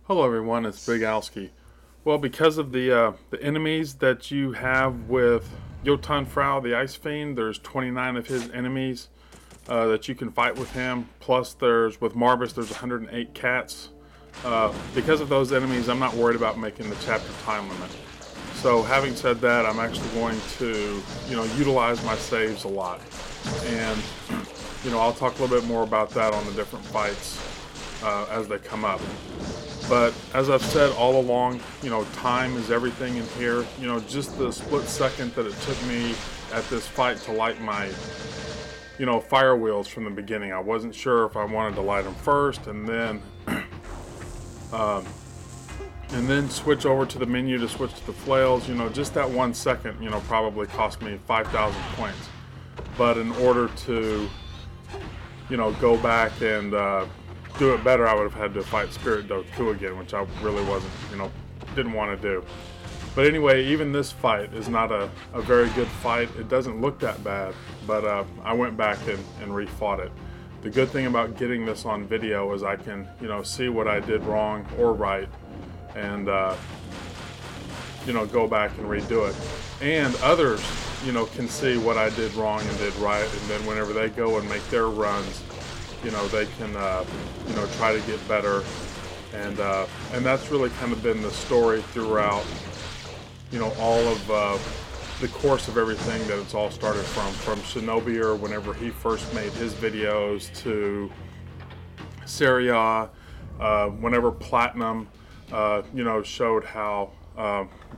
Hello everyone, it's Big Alski. Well, because of the enemies that you have with Jotun Frau, the Ice Fiend, there's 29 of his enemies that you can fight with him. Plus, with Marbus, there's 108 cats. Because of those enemies, I'm not worried about making the chapter time limit. So, having said that, I'm actually going to, utilize my saves a lot, and I'll talk a little bit more about that on the different fights as they come up. But as I've said all along, time is everything in here. Just the split second that it took me at this fight to light my, fire wheels from the beginning. I wasn't sure if I wanted to light them first and then switch over to the menu to switch to the flails. Just that 1 second, probably cost me 5,000 points. But in order to, go back and do it better, I would have had to fight Spirit Doku again, which I really wasn't, didn't want to do. But anyway, even this fight is not a very good fight. It doesn't look that bad, but I went back and refought it. The good thing about getting this on video is I can, see what I did wrong or right, and go back and redo it. And others, can see what I did wrong and did right, and then whenever they go and make their runs, they can, try to get better, and that's really kind of been the story throughout, all of the course of everything that it's all started from Shinobi, whenever he first made his videos, to Seria, whenever Platinum, showed how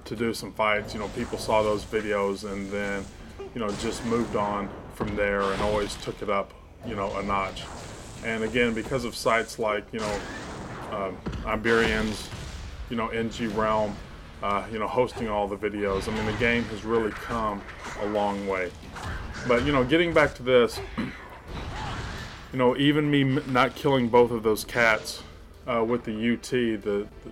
to do some fights. People saw those videos and then, just moved on from there and always took it up, a notch. And again, because of sites like, Iberians, NG Realm, hosting all the videos, I mean, the game has really come a long way. But, getting back to this, even me not killing both of those cats with the UT,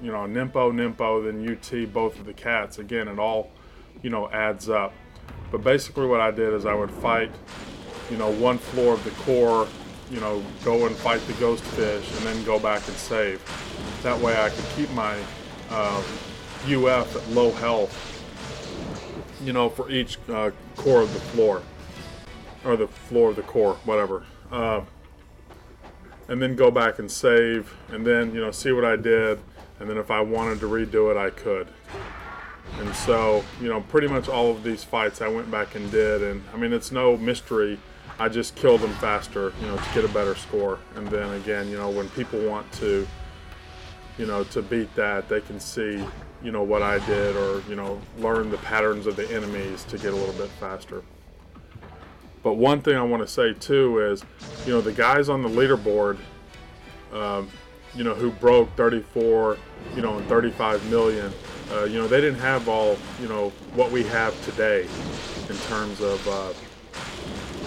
Nimpo, then UT, both of the cats, again, it all, adds up. But basically what I did is I would fight, one floor of the core, go and fight the ghost fish and then go back and save. That way I could keep my UF at low health, for each core of the floor, or the floor of the core, whatever. And then go back and save, and then, see what I did, and then if I wanted to redo it, I could. And so, pretty much all of these fights I went back and did, and I mean, it's no mystery. I just killed them faster, to get a better score. And then again, when people want to, to beat that, they can see, what I did, or, learn the patterns of the enemies to get a little bit faster. But one thing I want to say too is, the guys on the leaderboard, who broke 34, and 35 million, they didn't have all, what we have today in terms of,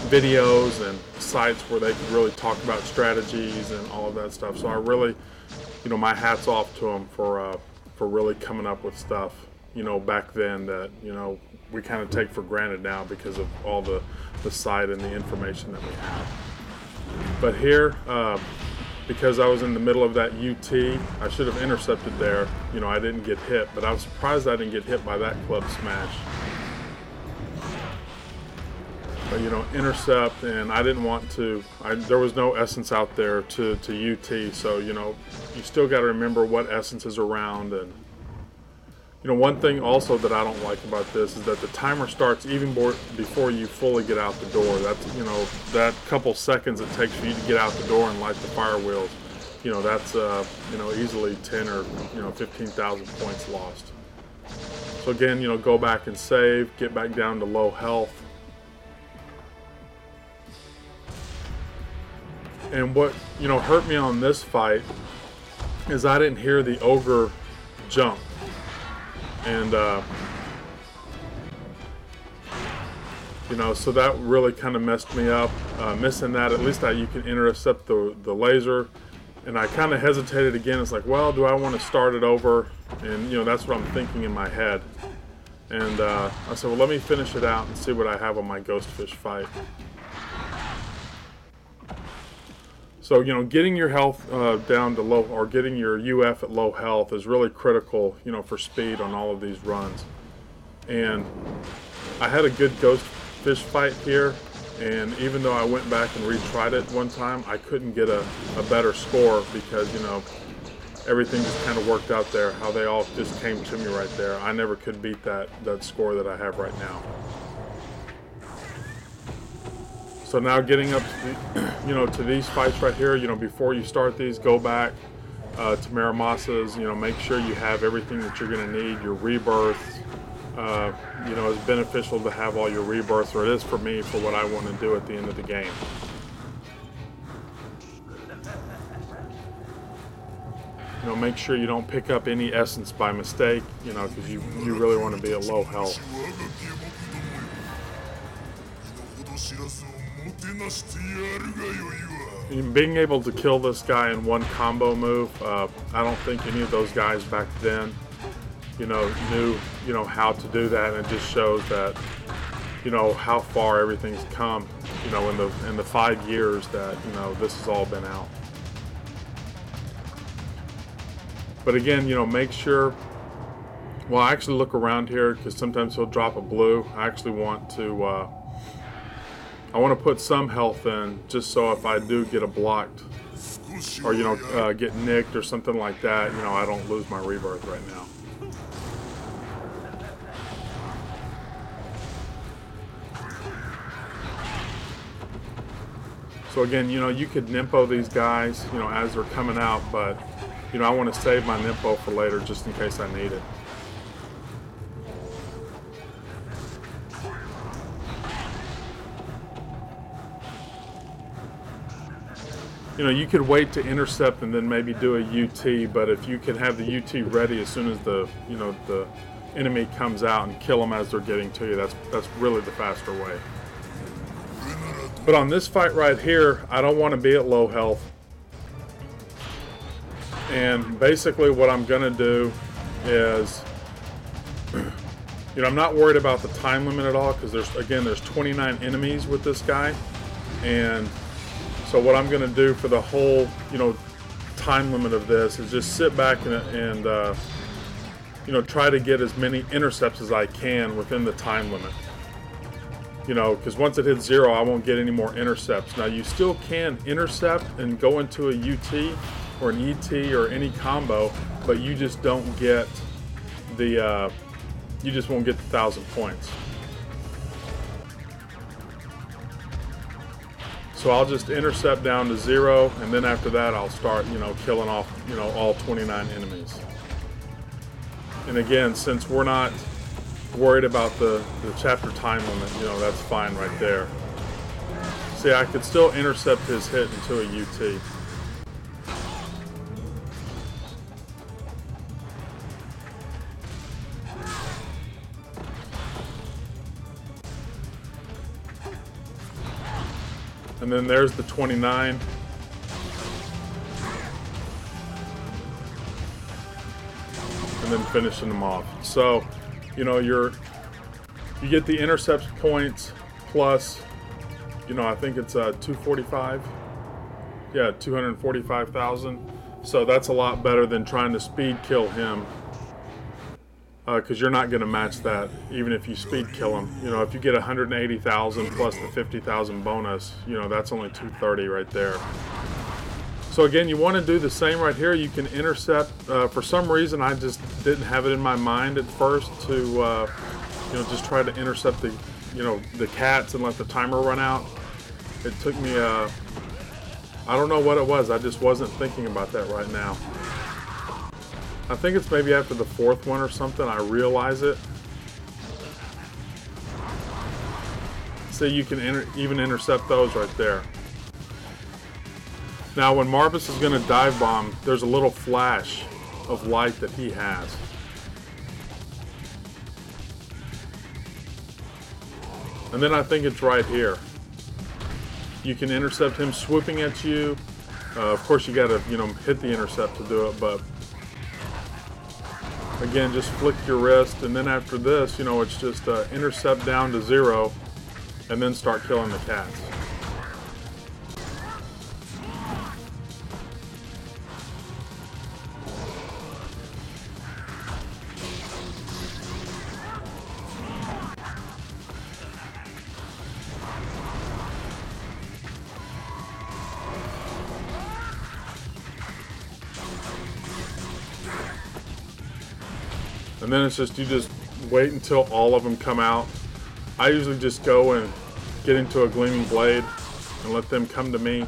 videos and sites where they could really talk about strategies and all of that stuff. So I really, my hat's off to them for really coming up with stuff, back then that, we kind of take for granted now because of all the site and the information that we have. But here, because I was in the middle of that UT, I should have intercepted there. I didn't get hit, but I was surprised I didn't get hit by that club smash. But, intercept, and I didn't want to, there was no essence out there to UT, so, you still got to remember what essence is around. And, one thing also that I don't like about this is that the timer starts even before you fully get out the door. That's, that couple seconds it takes for you to get out the door and light the fire wheels, that's, easily 10 or, 15,000 points lost. So again, go back and save, get back down to low health. And what, hurt me on this fight is I didn't hear the ogre jump. And, so that really kind of messed me up. Missing that, at least you can intercept the laser. And I kind of hesitated again. It's like, well, do I want to start it over? And, that's what I'm thinking in my head. And I said, well, let me finish it out and see what I have on my ghost fish fight. So, you know, getting your health down to low, or getting your UF at low health is really critical, you know, for speed on all of these runs. And I had a good ghost fish fight here, and even though I went back and retried it one time, I couldn't get a better score because, you know, everything just kind of worked out there, how they all just came to me right there. I never could beat that score that I have right now. So now getting up to the, you know, to these fights right here, you know, before you start these, go back to Miramassa's, you know, make sure you have everything that you're going to need, your rebirths. You know, it's beneficial to have all your rebirths, or it is for me, for what I want to do at the end of the game. You know, make sure you don't pick up any essence by mistake, you know, because you really want to be at low health. Being able to kill this guy in one combo move, I don't think any of those guys back then, you know, knew, you know, how to do that, and it just shows that, you know, how far everything's come, you know, in the 5 years that, you know, this has all been out. But again, you know, make sure, well, I actually look around here because sometimes he'll drop a blue. I actually want to, I want to put some health in just so if I do get a blocked, or, you know, get nicked or something like that, you know, I don't lose my rebirth right now. So again, you know, you could Nimpo these guys, you know, as they're coming out, but, you know, I want to save my Nimpo for later just in case I need it. You know, you could wait to intercept and then maybe do a UT, but if you can have the UT ready as soon as the, you know, the enemy comes out and kill them as they're getting to you, that's really the faster way. But on this fight right here, I don't want to be at low health. And basically what I'm going to do is, you know, I'm not worried about the time limit at all because there's 29 enemies with this guy. And so what I'm going to do for the whole, you know, time limit of this is just sit back and you know, try to get as many intercepts as I can within the time limit. You know, because once it hits 0, I won't get any more intercepts. Now, you still can intercept and go into a UT or an ET or any combo, but you just don't get the, you just won't get the 1,000 points. So I'll just intercept down to 0, and then after that I'll start, you know, killing off, you know, all 29 enemies. And again, since we're not worried about the chapter time limit, you know, that's fine right there. See, I could still intercept his hit into a UT. And then there's the 29. And then finishing them off. So, you know, you get the intercept points plus, you know, I think it's 245. Yeah, 245,000. So that's a lot better than trying to speed kill him. Because you're not going to match that even if you speed kill him. You know, if you get 180,000 plus the 50,000 bonus, you know, that's only 230 right there. So again, you want to do the same right here. You can intercept. For some reason, I just didn't have it in my mind at first to, you know, just try to intercept the, you know, the cats and let the timer run out. It took me, I don't know what it was. I just wasn't thinking about that right now. I think it's maybe after the 4th one or something, I realize it. See, you can even intercept those right there. Now, when Marvis is going to dive bomb, there's a little flash of light that he has. And then I think it's right here. You can intercept him swooping at you. Of course, you got to, you know, hit the intercept to do it, but again, just flick your wrist, and then after this, you know, it's just intercept down to 0, and then start killing the cats. And then it's just, you just wait until all of them come out. I usually just go and get into a gleaming blade and let them come to me.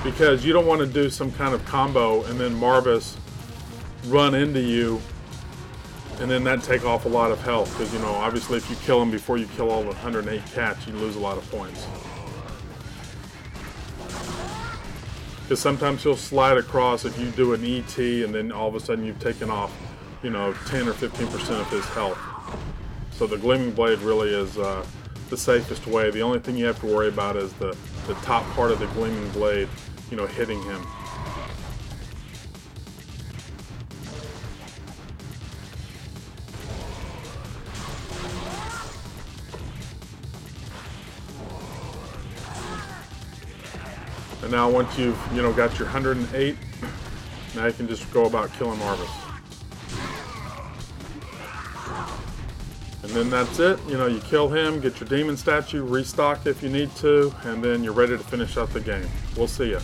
Because you don't want to do some kind of combo and then Marvis run into you and then that take off a lot of health. Because, you know, obviously if you kill him before you kill all the 108 cats, you lose a lot of points. Because sometimes he'll slide across if you do an ET and then all of a sudden you've taken off, you know, 10 or 15% of his health. So the Gleaming Blade really is the safest way. The only thing you have to worry about is the top part of the Gleaming Blade, you know, hitting him. And now once you've, you know, got your 108, now you can just go about killing Marvis. And then that's it. You know, you kill him, get your demon statue, restock if you need to, and then you're ready to finish out the game. We'll see ya.